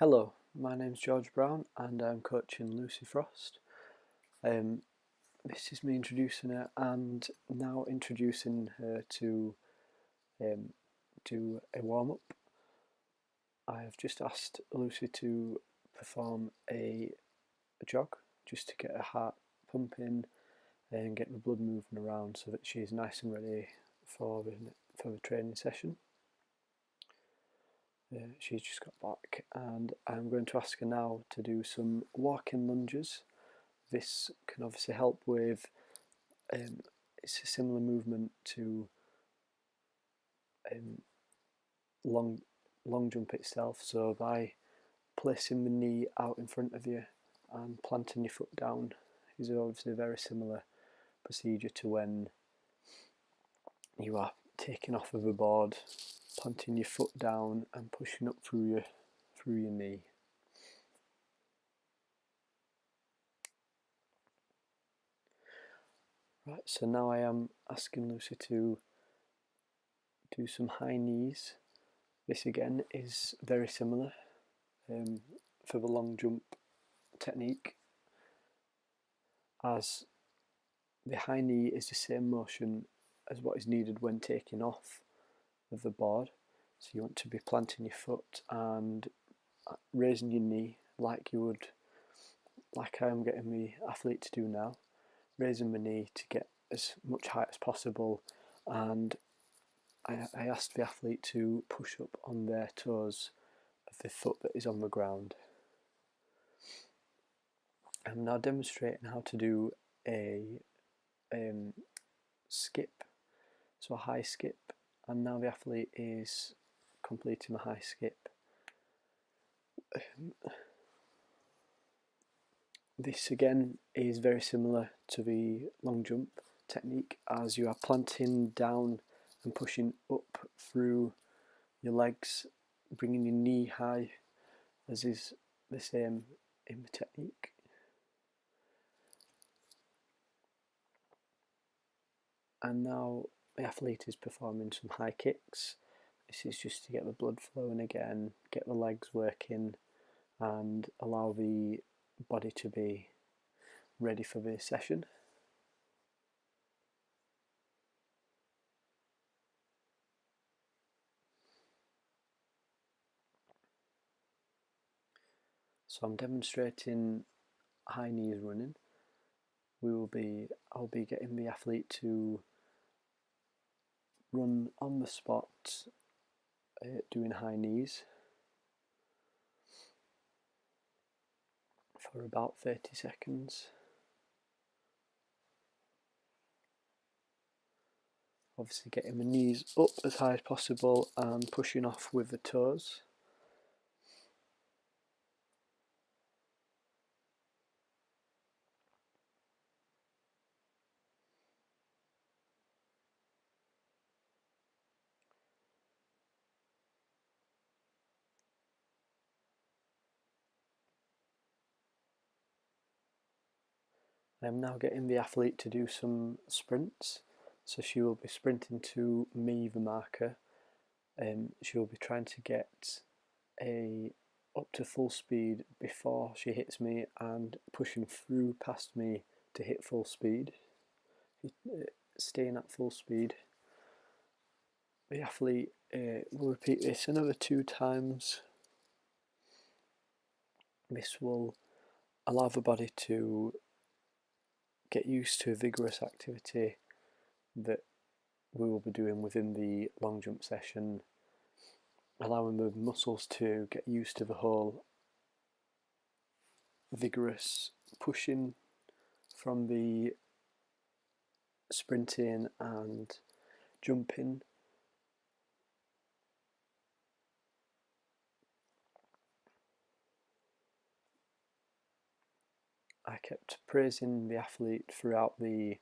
Hello, my name's George Brown and I'm coaching Lucy Frost. This is me introducing her and now introducing her to do a warm-up. I have just asked Lucy to perform a jog just to get her heart pumping and get the blood moving around so that she's nice and ready for the training session. She's just got back and I'm going to ask her now to do some walking lunges. This can obviously help with, it's a similar movement to long jump itself, so by placing the knee out in front of you and planting your foot down is obviously a very similar procedure to when you are taking off of a board, planting your foot down and pushing up through your knee. Right, so now I am asking Lucy to do some high knees. This again is very similar for the long jump technique, as the high knee is the same motion as what is needed when taking off of the board. So you want to be planting your foot and raising your knee like I am getting the athlete to do now, raising my knee to get as much height as possible, and I asked the athlete to push up on their toes of the foot that is on the ground. I'm now demonstrating how to do a skip, so a high skip, and now the athlete is completing a high skip. This again is very similar to the long jump technique, as you are planting down and pushing up through your legs, bringing your knee high, as is the same in the technique. And now the athlete is performing some high kicks. This is just to get the blood flowing again, get the legs working and allow the body to be ready for the session. So I'm demonstrating high knees running. I'll be getting the athlete to run on the spot doing high knees for about 30 seconds. Obviously getting the knees up as high as possible and pushing off with the toes. I'm now getting the athlete to do some sprints. So she will be sprinting to me, the marker, and she will be trying to get up to full speed before she hits me and pushing through past me to hit full speed, staying at full speed. The athlete will repeat this another 2 times. This will allow the body to get used to a vigorous activity that we will be doing within the long jump session, allowing the muscles to get used to the whole vigorous pushing from the sprinting and jumping. I kept praising the athlete throughout the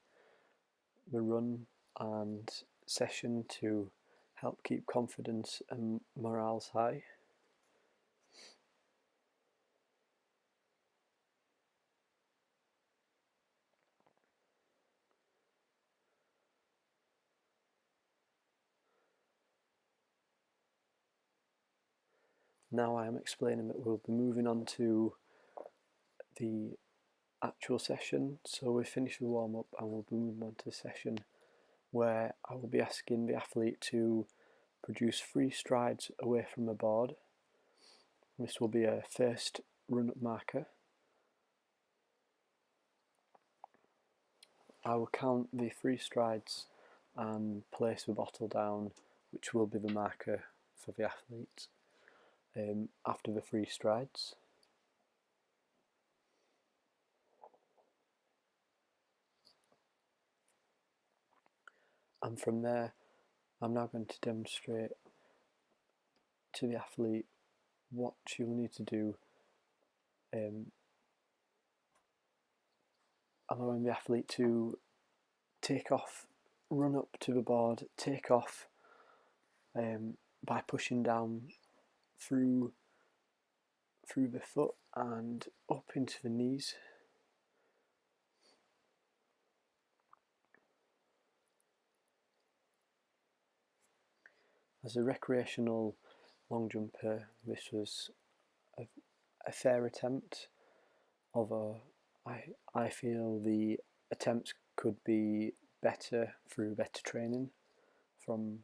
run and session to help keep confidence and morale high. Now I am explaining that we'll be moving on to the actual session. So we finish the warm-up and we'll be moving on to the session where I will be asking the athlete to produce 3 strides away from the board. This will be a first run-up marker. I will count the 3 strides and place the bottle down, which will be the marker for the athlete after the 3 strides. And from there, I'm now going to demonstrate to the athlete what she will need to do, allowing the athlete to take off, run up to the board, take off by pushing down through the foot and up into the knees. As a recreational long jumper, this was a fair attempt, although I feel the attempts could be better through better training from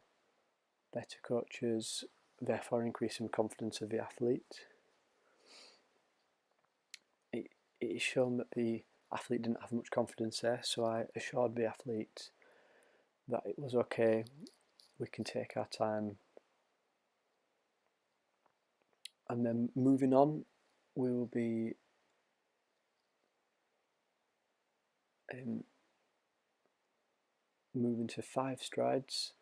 better coaches, therefore increasing the confidence of the athlete. It is shown that the athlete didn't have much confidence there, so I assured the athlete that it was okay, we can take our time. And then moving on, we will be moving to 5 strides.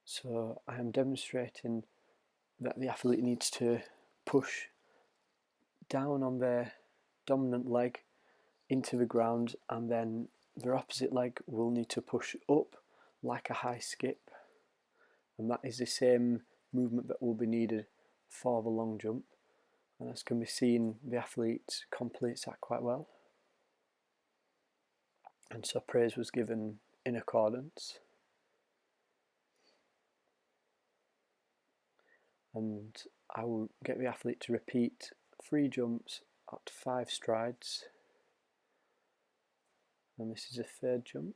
So I am demonstrating that the athlete needs to push down on their dominant leg into the ground, and then their opposite leg will need to push up like a high skip, and that is the same movement that will be needed for the long jump. And as can be seen, the athlete completes that quite well, and so praise was given in accordance. And I will get the athlete to repeat 3 jumps at 5 strides, and this is a 3rd jump.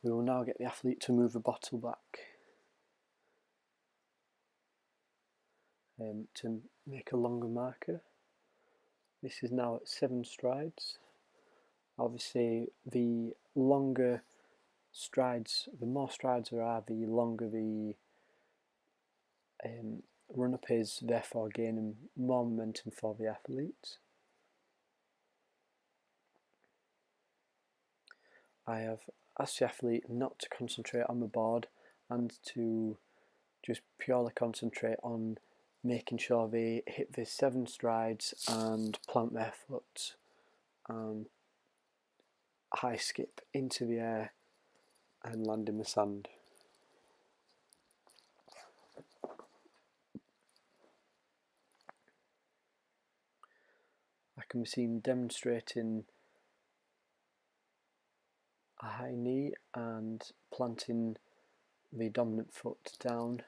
We will now get the athlete to move the bottle back to make a longer marker. This is now at 7 strides. Obviously, the longer strides, the more strides there are, the longer the run-up is, therefore gaining more momentum for the athlete. I have asked the athlete not to concentrate on the board and to just purely concentrate on making sure they hit the 7 strides and plant their foot and high skip into the air and land in the sand. I can be seen demonstrating a high knee and planting the dominant foot down.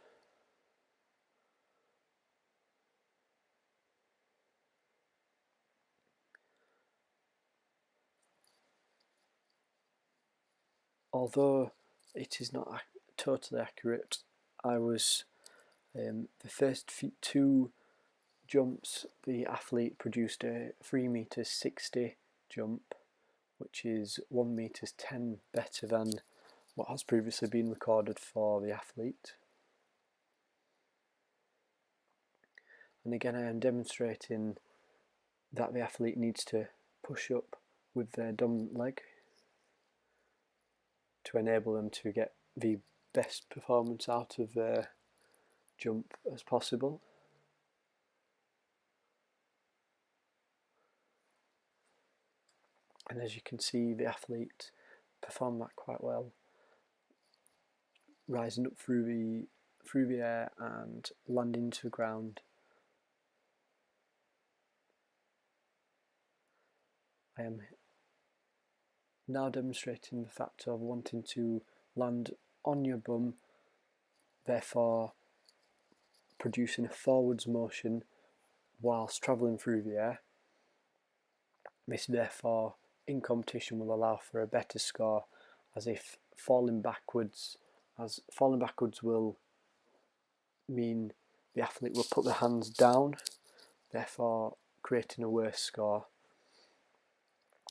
Although it is not totally accurate, I was the first 2 jumps, the athlete produced a 3m60 jump, which is 1m10 better than what has previously been recorded for the athlete. And again, I am demonstrating that the athlete needs to push up with their dominant leg to enable them to get the best performance out of their jump as possible. And as you can see, the athlete performed that quite well, rising up through the air and landing to the ground. I am Now demonstrating the fact of wanting to land on your bum, therefore producing a forwards motion whilst travelling through the air. This therefore in competition will allow for a better score, as if falling backwards will mean the athlete will put their hands down, therefore creating a worse score.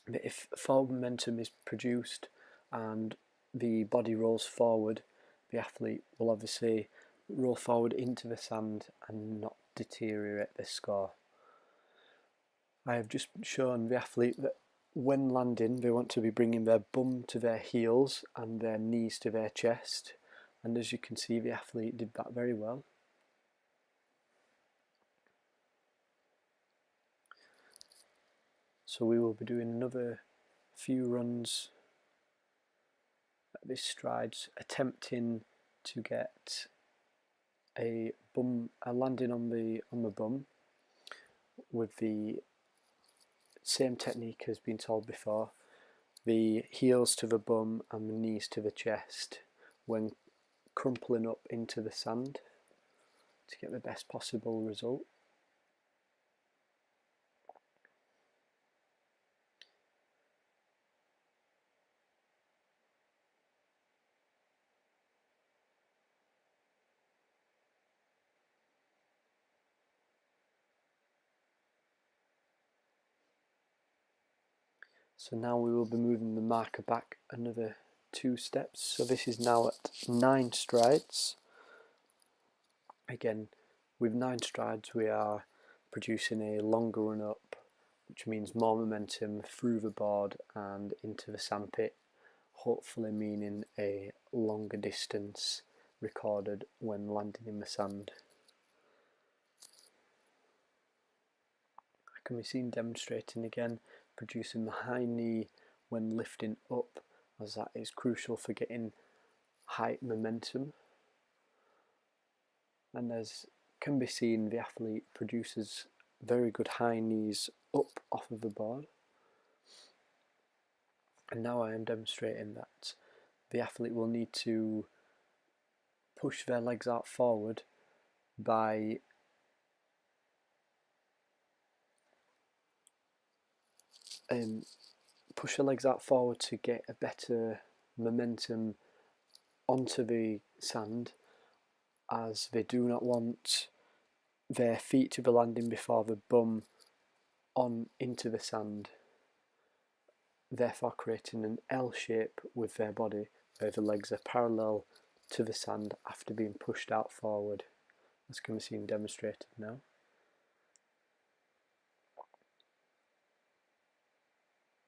But if forward momentum is produced and the body rolls forward, the athlete will obviously roll forward into the sand and not deteriorate their score. I have just shown the athlete that when landing they want to be bringing their bum to their heels and their knees to their chest, and as you can see the athlete did that very well. So we will be doing another few runs at this strides, attempting to get a landing on the bum with the same technique as been told before, the heels to the bum and the knees to the chest when crumpling up into the sand to get the best possible result. So now we will be moving the marker back another 2 steps. So this is now at 9 strides. Again, with 9 strides we are producing a longer run up, which means more momentum through the board and into the sandpit, hopefully meaning a longer distance recorded when landing in the sand. I can be seen demonstrating again, producing the high knee when lifting up, as that is crucial for getting height momentum. And as can be seen, the athlete produces very good high knees up off of the board. And now I am demonstrating that the athlete will need to push their legs out forward by push the legs out forward to get a better momentum onto the sand, as they do not want their feet to be landing before the bum on into the sand, therefore creating an L shape with their body where the legs are parallel to the sand after being pushed out forward, as can be seen demonstrated now.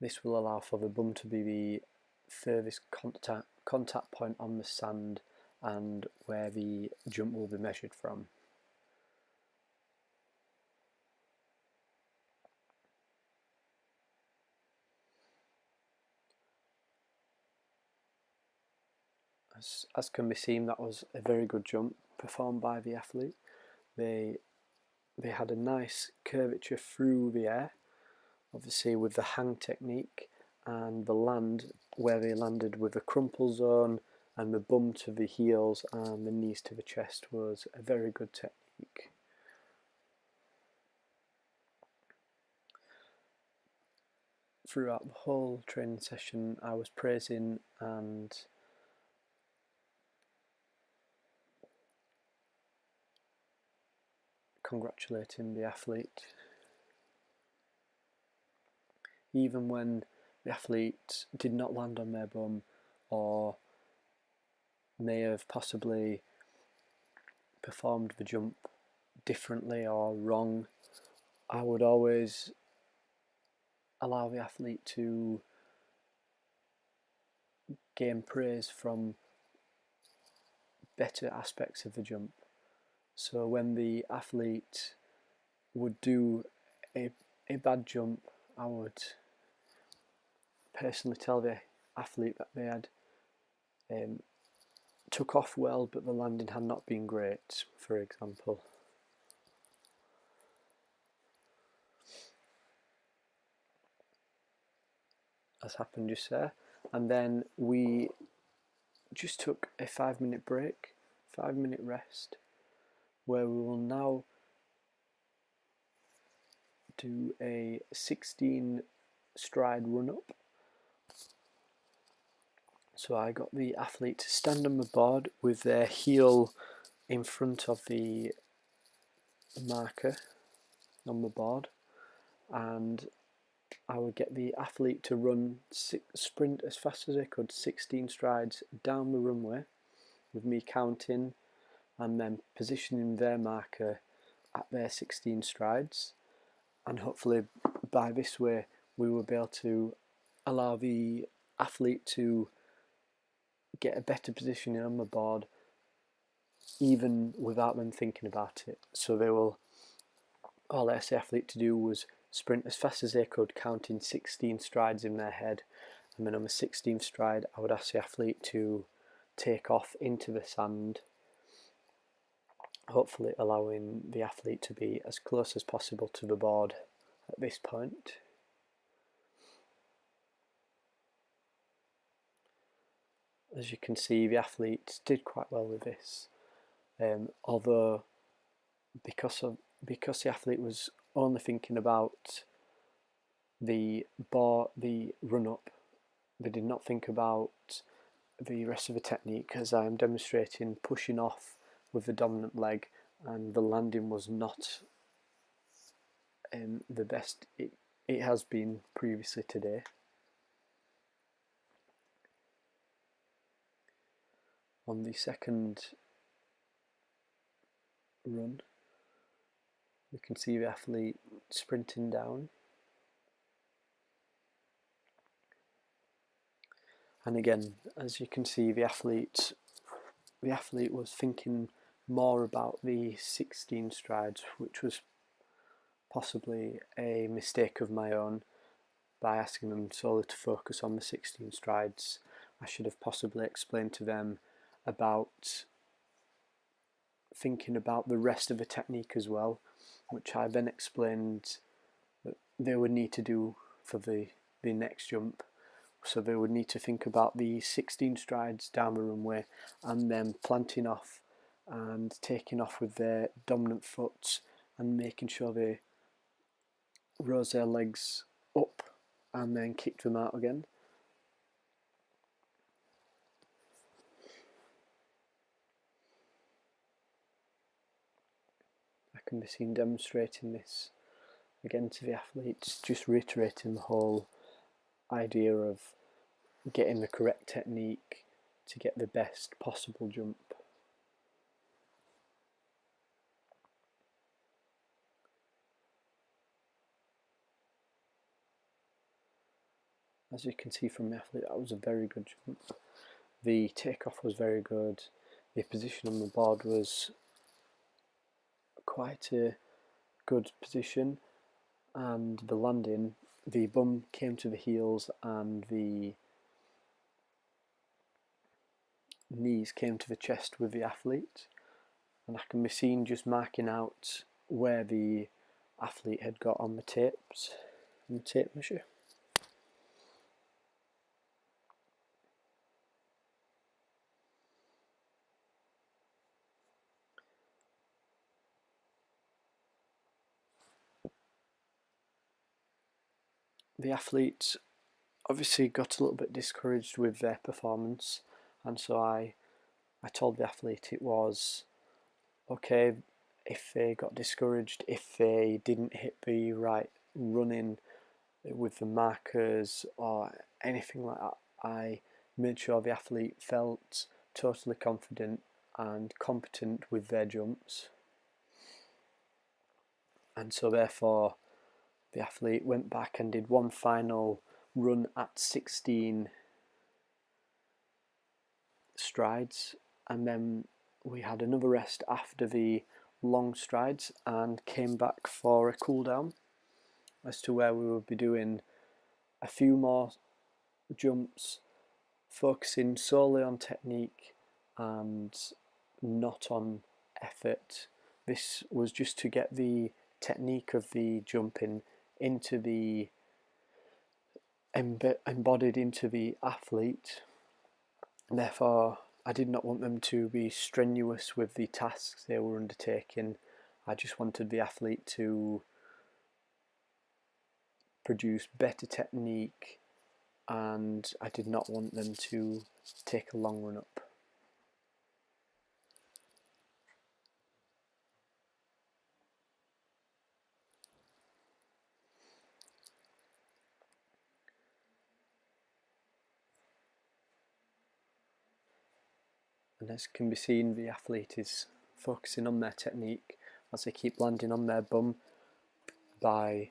This will allow for the bum to be the furthest contact point on the sand and where the jump will be measured from. As can be seen, that was a very good jump performed by the athlete. They had a nice curvature through the air, obviously with the hang technique, and the land where they landed with the crumple zone and the bum to the heels and the knees to the chest was a very good technique. Throughout the whole training session I was praising and congratulating the athlete. Even when the athlete did not land on their bum or may have possibly performed the jump differently or wrong, I would always allow the athlete to gain praise from better aspects of the jump. So when the athlete would do a bad jump, I would personally tell the athlete that they had took off well but the landing had not been great, for example. as happened just there. And then we just took a 5-minute break, 5-minute rest, where we will now do a 16 stride run up. So I got the athlete to stand on the board with their heel in front of the marker on the board, and I would get the athlete to sprint as fast as they could, 16 strides down the runway, with me counting and then positioning their marker at their 16 strides. And hopefully by this way we will be able to allow the athlete to get a better positioning on the board even without them thinking about it. So they will, all I asked the athlete to do was sprint as fast as they could, counting 16 strides in their head, and then on the 16th stride I would ask the athlete to take off into the sand, hopefully allowing the athlete to be as close as possible to the board at this point. As you can see, the athletes did quite well with this, although because the athlete was only thinking about the run up, they did not think about the rest of the technique, as I am demonstrating pushing off with the dominant leg, and the landing was not the best it has been previously today. On the second run, we can see the athlete sprinting down, and again, as you can see, the athlete was thinking more about the 16 strides, which was possibly a mistake of my own. By asking them solely to focus on the 16 strides, I should have possibly explained to them about thinking about the rest of the technique as well, which I then explained that they would need to do for the next jump. So they would need to think about the 16 strides down the runway and then planting off and taking off with their dominant foot and making sure they rose their legs up and then kicked them out again. I can be seen demonstrating this again to the athletes, just reiterating the whole idea of getting the correct technique to get the best possible jump. As you can see from the athlete, that was a very good jump. The takeoff was very good. The position on the board was quite a good position, and the landing, the bum came to the heels and the knees came to the chest with the athlete, and I can be seen just marking out where the athlete had got on the tapes and the tape measure. The athletes obviously got a little bit discouraged with their performance, and so I told the athlete it was okay if they got discouraged, if they didn't hit the right running with the markers or anything like that. I made sure the athlete felt totally confident and competent with their jumps, and so therefore the athlete went back and did one final run at 16 strides, and then we had another rest after the long strides and came back for a cool down, as to where we would be doing a few more jumps, focusing solely on technique and not on effort. This was just to get the technique of the jumping into the embodied into the athlete. Therefore, I did not want them to be strenuous with the tasks they were undertaking. I just wanted the athlete to produce better technique, and I did not want them to take a long run up. And as can be seen, the athlete is focusing on their technique as they keep landing on their bum by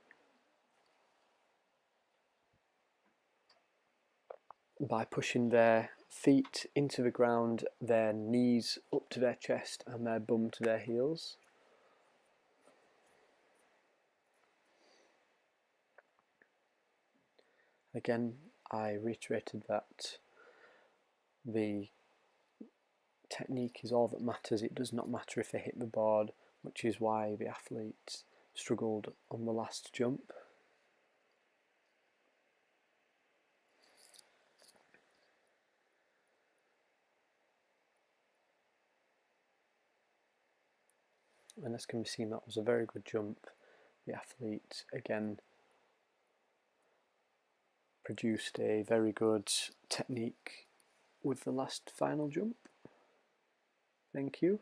pushing their feet into the ground, their knees up to their chest and their bum to their heels. Again, I reiterated that the technique is all that matters. It does not matter if they hit the board, which is why the athlete struggled on the last jump. And as can be seen, that was a very good jump. The athlete again produced a very good technique with the last final jump. Thank you.